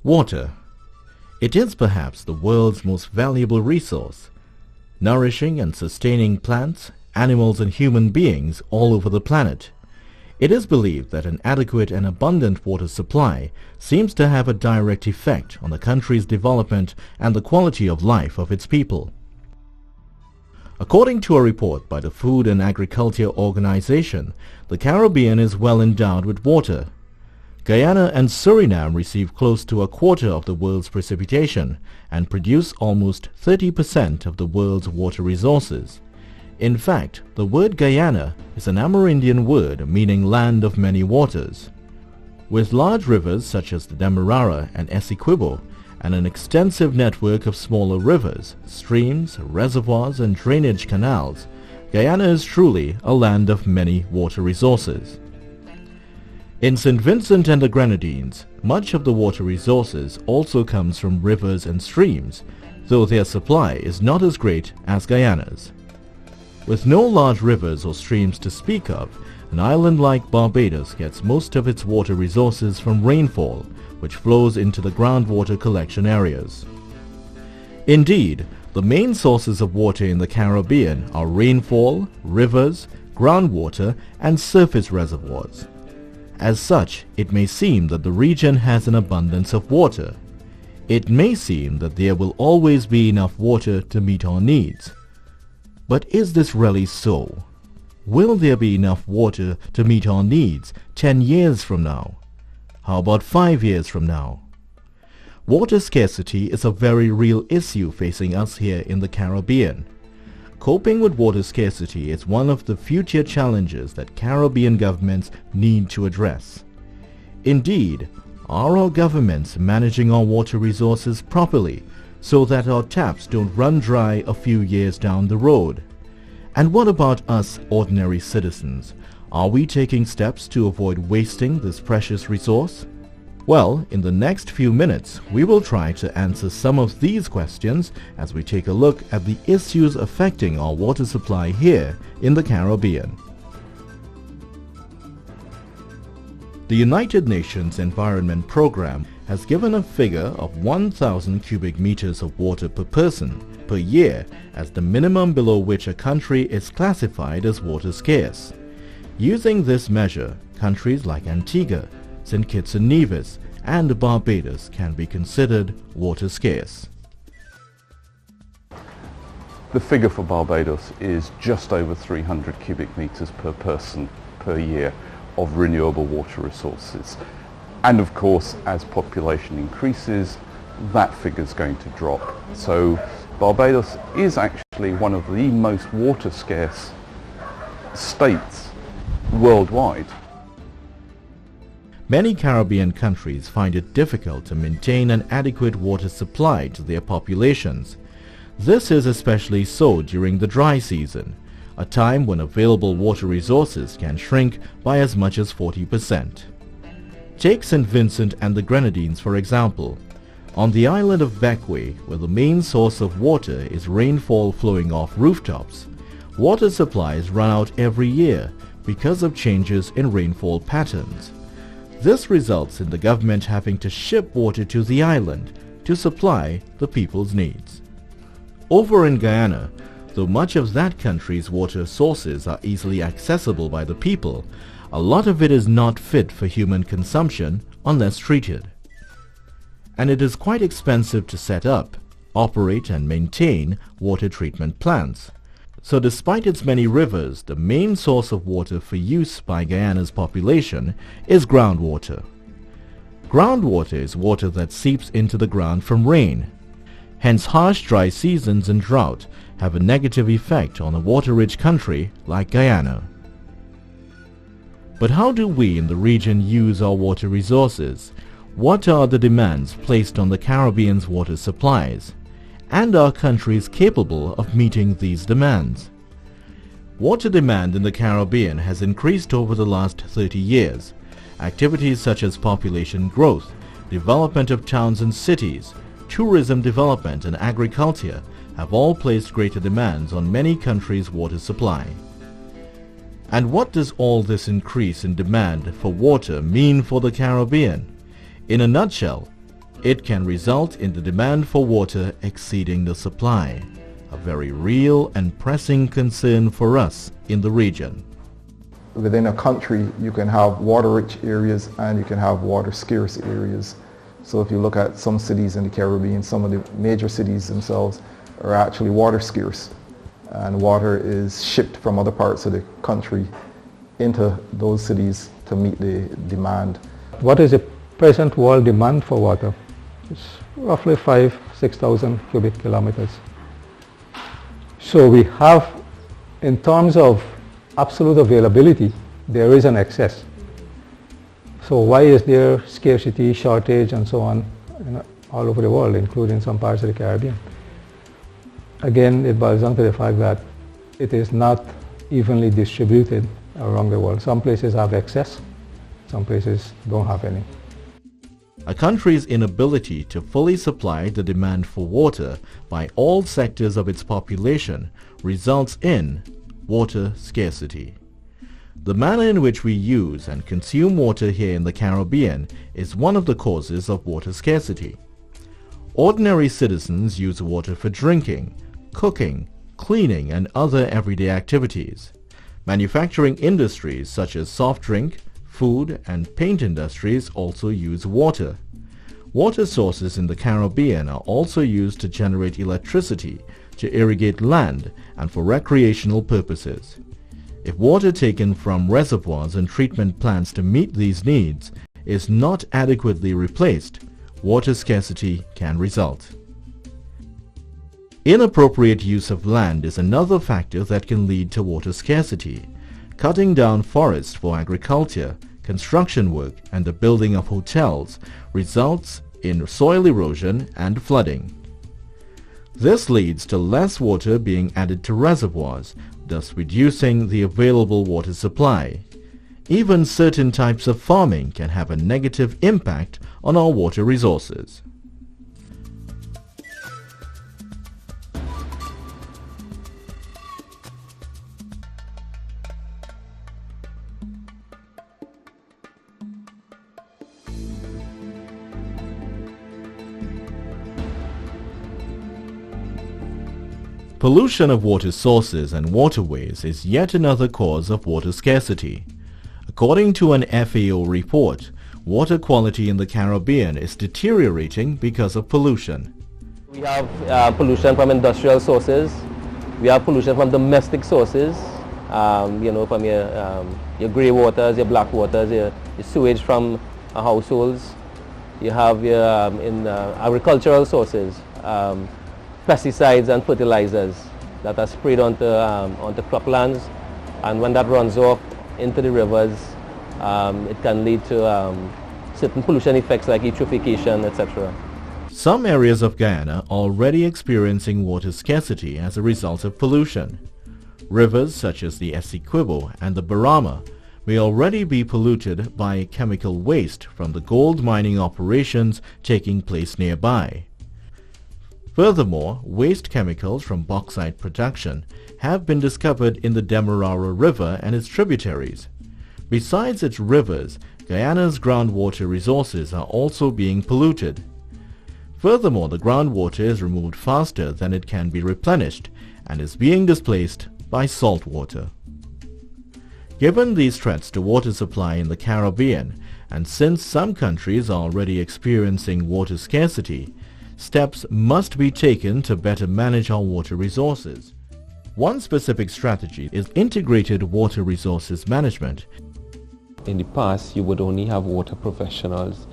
Water. It is perhaps the world's most valuable resource, nourishing and sustaining plants, animals and human beings all over the planet. It is believed that an adequate and abundant water supply seems to have a direct effect on the country's development and the quality of life of its people. According to a report by the Food and Agriculture Organization, the Caribbean is well endowed with water. Guyana and Suriname receive close to a quarter of the world's precipitation and produce almost 30% of the world's water resources. In fact, the word Guyana is an Amerindian word meaning land of many waters. With large rivers such as the Demerara and Essequibo, and an extensive network of smaller rivers, streams, reservoirs and drainage canals, Guyana is truly a land of many water resources. In St. Vincent and the Grenadines, much of the water resources also comes from rivers and streams, though their supply is not as great as Guyana's. With no large rivers or streams to speak of, an island like Barbados gets most of its water resources from rainfall, which flows into the groundwater collection areas. Indeed, the main sources of water in the Caribbean are rainfall, rivers, groundwater, and surface reservoirs. As such, it may seem that the region has an abundance of water. It may seem that there will always be enough water to meet our needs. But is this really so? Will there be enough water to meet our needs 10 years from now? How about 5 years from now? Water scarcity is a very real issue facing us here in the Caribbean. Coping with water scarcity is one of the future challenges that Caribbean governments need to address. Indeed, are our governments managing our water resources properly so that our taps don't run dry a few years down the road? And what about us ordinary citizens? Are we taking steps to avoid wasting this precious resource? Well, in the next few minutes, we will try to answer some of these questions as we take a look at the issues affecting our water supply here in the Caribbean. The United Nations Environment Programme has given a figure of 1,000 cubic meters of water per person per year as the minimum below which a country is classified as water scarce. Using this measure, countries like Antigua, St. Kitts and Nevis, and Barbados can be considered water scarce. The figure for Barbados is just over 300 cubic meters per person per year of renewable water resources. And of course, as population increases, that figure is going to drop. So Barbados is actually one of the most water scarce states worldwide. Many Caribbean countries find it difficult to maintain an adequate water supply to their populations. This is especially so during the dry season, a time when available water resources can shrink by as much as 40%. Take St. Vincent and the Grenadines for example. On the island of Bequia, where the main source of water is rainfall flowing off rooftops, water supplies run out every year because of changes in rainfall patterns. This results in the government having to ship water to the island to supply the people's needs. Over in Guyana, though much of that country's water sources are easily accessible by the people, a lot of it is not fit for human consumption unless treated. And it is quite expensive to set up, operate and maintain water treatment plants. So despite its many rivers, the main source of water for use by Guyana's population is groundwater. Groundwater is water that seeps into the ground from rain. Hence harsh dry seasons and drought have a negative effect on a water-rich country like Guyana. But how do we in the region use our water resources? What are the demands placed on the Caribbean's water supplies? And are countries capable of meeting these demands? Water demand in the Caribbean has increased over the last 30 years. Activities such as population growth, development of towns and cities, tourism development and agriculture have all placed greater demands on many countries' water supply. And what does all this increase in demand for water mean for the Caribbean? In a nutshell, it can result in the demand for water exceeding the supply, a very real and pressing concern for us in the region. Within a country, you can have water-rich areas and you can have water-scarce areas. So if you look at some cities in the Caribbean, some of the major cities themselves are actually water-scarce, and water is shipped from other parts of the country into those cities to meet the demand. What is the present world demand for water? It's roughly 6,000 cubic kilometers. So we have, in terms of absolute availability, there is an excess. So why is there scarcity, shortage, and so on all over the world, including some parts of the Caribbean? Again, it boils down to the fact that it is not evenly distributed around the world. Some places have excess, some places don't have any. A country's inability to fully supply the demand for water by all sectors of its population results in water scarcity. The manner in which we use and consume water here in the Caribbean is one of the causes of water scarcity. Ordinary citizens use water for drinking, cooking, cleaning, and other everyday activities. Manufacturing industries such as soft drink, food, and paint industries also use water. Water sources in the Caribbean are also used to generate electricity, to irrigate land, and for recreational purposes. If water taken from reservoirs and treatment plants to meet these needs is not adequately replaced, water scarcity can result. Inappropriate use of land is another factor that can lead to water scarcity. Cutting down forests for agriculture, construction work, and the building of hotels results in soil erosion and flooding. This leads to less water being added to reservoirs, thus reducing the available water supply. Even certain types of farming can have a negative impact on our water resources. Pollution of water sources and waterways is yet another cause of water scarcity. According to an FAO report, water quality in the Caribbean is deteriorating because of pollution. We have pollution from industrial sources. We have pollution from domestic sources. From your grey waters, your black waters, your sewage from households. You have your agricultural sources. Pesticides and fertilizers that are sprayed onto croplands, and when that runs off into the rivers, it can lead to certain pollution effects like eutrophication, etc. Some areas of Guyana are already experiencing water scarcity as a result of pollution. Rivers such as the Essequibo and the Barama may already be polluted by chemical waste from the gold mining operations taking place nearby. Furthermore, waste chemicals from bauxite production have been discovered in the Demerara River and its tributaries. Besides its rivers, Guyana's groundwater resources are also being polluted. Furthermore, the groundwater is removed faster than it can be replenished and is being displaced by salt water. Given these threats to water supply in the Caribbean, and since some countries are already experiencing water scarcity, steps must be taken to better manage our water resources. One specific strategy is integrated water resources management. In the past, you would only have water professionals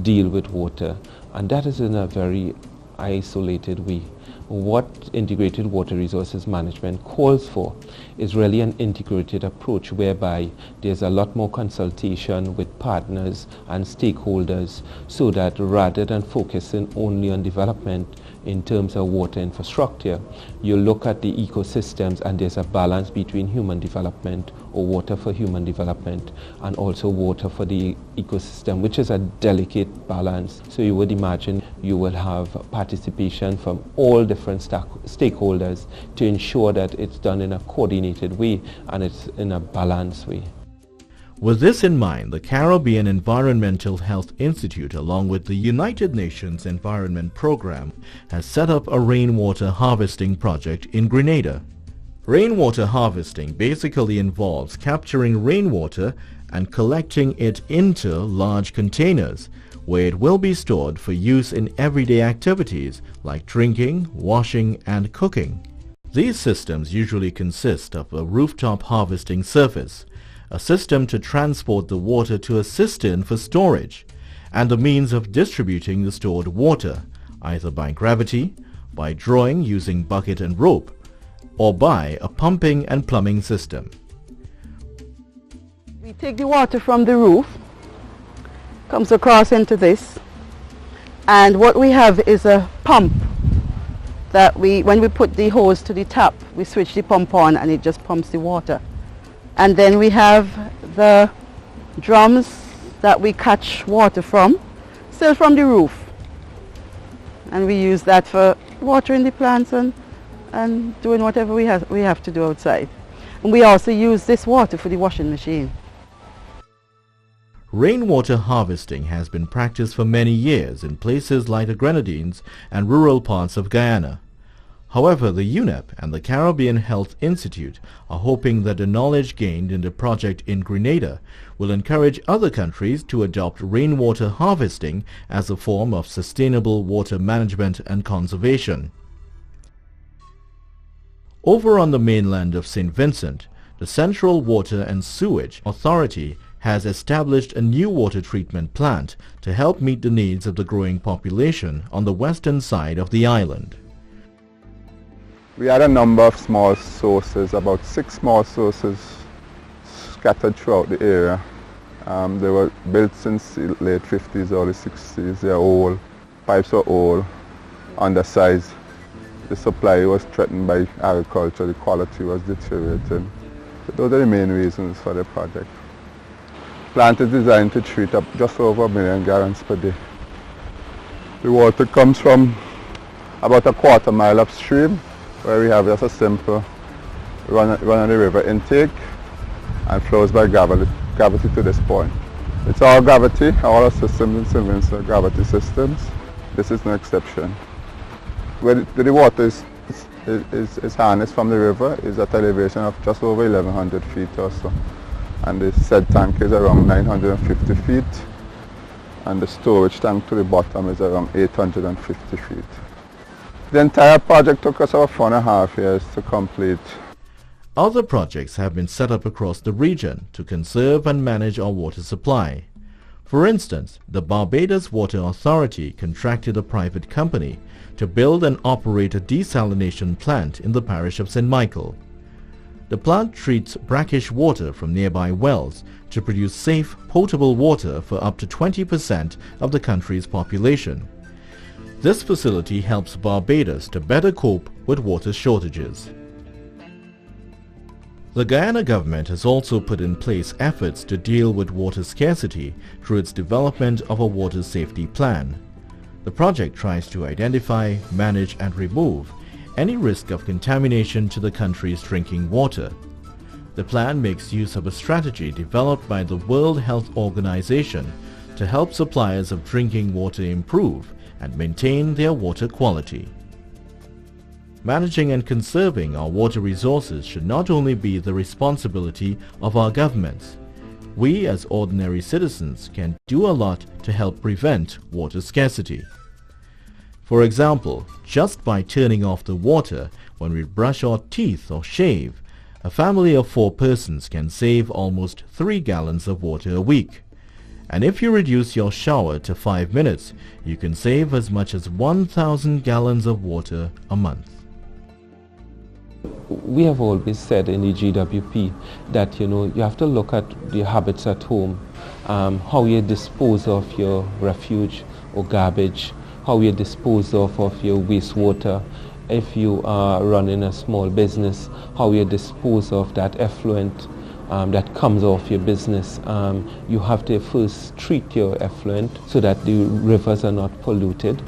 deal with water, and that is in a very isolated way. What integrated water resources management calls for is really an integrated approach whereby there's a lot more consultation with partners and stakeholders, so that rather than focusing only on development in terms of water infrastructure, you look at the ecosystems and there's a balance between human development, or water for human development, and also water for the ecosystem, which is a delicate balance. So you would imagine you will have participation from all different stakeholders to ensure that it's done in a coordinated way and it's in a balanced way. With this in mind, the Caribbean Environmental Health Institute, along with the United Nations Environment Program, has set up a rainwater harvesting project in Grenada. Rainwater harvesting basically involves capturing rainwater and collecting it into large containers, where it will be stored for use in everyday activities like drinking, washing, and cooking. These systems usually consist of a rooftop harvesting surface, a system to transport the water to a cistern for storage, and the means of distributing the stored water, either by gravity, by drawing using bucket and rope, or by a pumping and plumbing system. We take the water from the roof, comes across into this, and what we have is a pump that when we put the hose to the tap, we switch the pump on and it just pumps the water. And then we have the drums that we catch water from, still from the roof. And we use that for watering the plants and doing whatever we have to do outside. And we also use this water for the washing machine. Rainwater harvesting has been practiced for many years in places like the Grenadines and rural parts of Guyana. However, the UNEP and the Caribbean Health Institute are hoping that the knowledge gained in the project in Grenada will encourage other countries to adopt rainwater harvesting as a form of sustainable water management and conservation. Over on the mainland of St. Vincent, the Central Water and Sewage Authority has established a new water treatment plant to help meet the needs of the growing population on the western side of the island. We had a number of small sources, about 6 small sources scattered throughout the area. They were built since the late 50s, early 60s. They're old, pipes were old, undersized. The supply was threatened by agriculture, the quality was deteriorating. So those are the main reasons for the project. The plant is designed to treat up just over 1 million gallons per day. The water comes from about a quarter mile upstream, where we have just a simple run of the river intake and flows by gravity to this point. It's all gravity, all our systems in St. Vincent are gravity systems. This is no exception. Where the water is harnessed from the river is at elevation of just over 1,100 feet or so. And the said tank is around 950 feet, and the storage tank to the bottom is around 850 feet. The entire project took us about 4.5 years to complete. Other projects have been set up across the region to conserve and manage our water supply. For instance, the Barbados Water Authority contracted a private company to build and operate a desalination plant in the parish of St. Michael. The plant treats brackish water from nearby wells to produce safe, potable water for up to 20% of the country's population. This facility helps Barbados to better cope with water shortages. The Guyana government has also put in place efforts to deal with water scarcity through its development of a water safety plan. The project tries to identify, manage and remove any risk of contamination to the country's drinking water. The plan makes use of a strategy developed by the World Health Organization to help suppliers of drinking water improve and maintain their water quality. Managing and conserving our water resources should not only be the responsibility of our governments. We as ordinary citizens can do a lot to help prevent water scarcity. For example, just by turning off the water when we brush our teeth or shave, a family of 4 persons can save almost 3 gallons of water a week. And if you reduce your shower to 5 minutes, you can save as much as 1,000 gallons of water a month. We have always said in the GWP that you have to look at the habits at home, how you dispose of your refuge or garbage, how you dispose of your wastewater. If you are running a small business, how you dispose of that effluent, that comes off your business. You have to first treat your effluent so that the rivers are not polluted.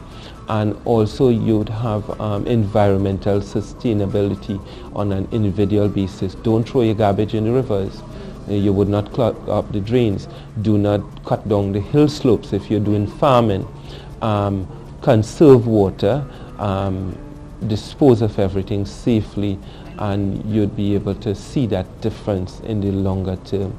And also you would have environmental sustainability on an individual basis. Don't throw your garbage in the rivers. You would not clog up the drains. Do not cut down the hill slopes if you're doing farming. Conserve water, dispose of everything safely, and you'd be able to see that difference in the longer term.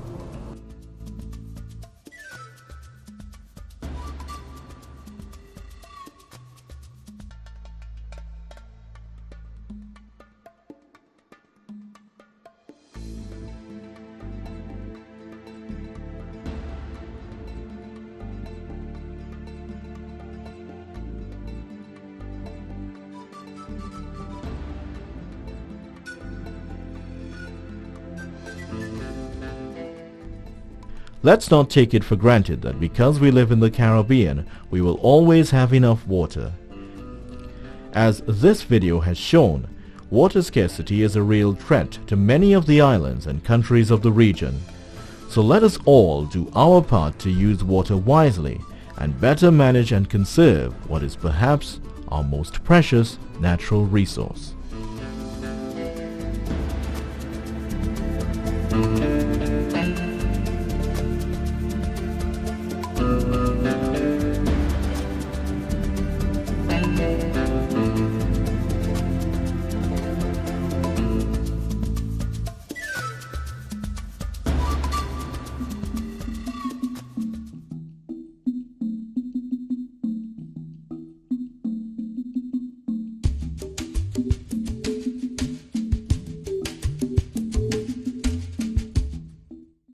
Let's not take it for granted that because we live in the Caribbean, we will always have enough water. As this video has shown, water scarcity is a real threat to many of the islands and countries of the region. So let us all do our part to use water wisely and better manage and conserve what is perhaps our most precious natural resource.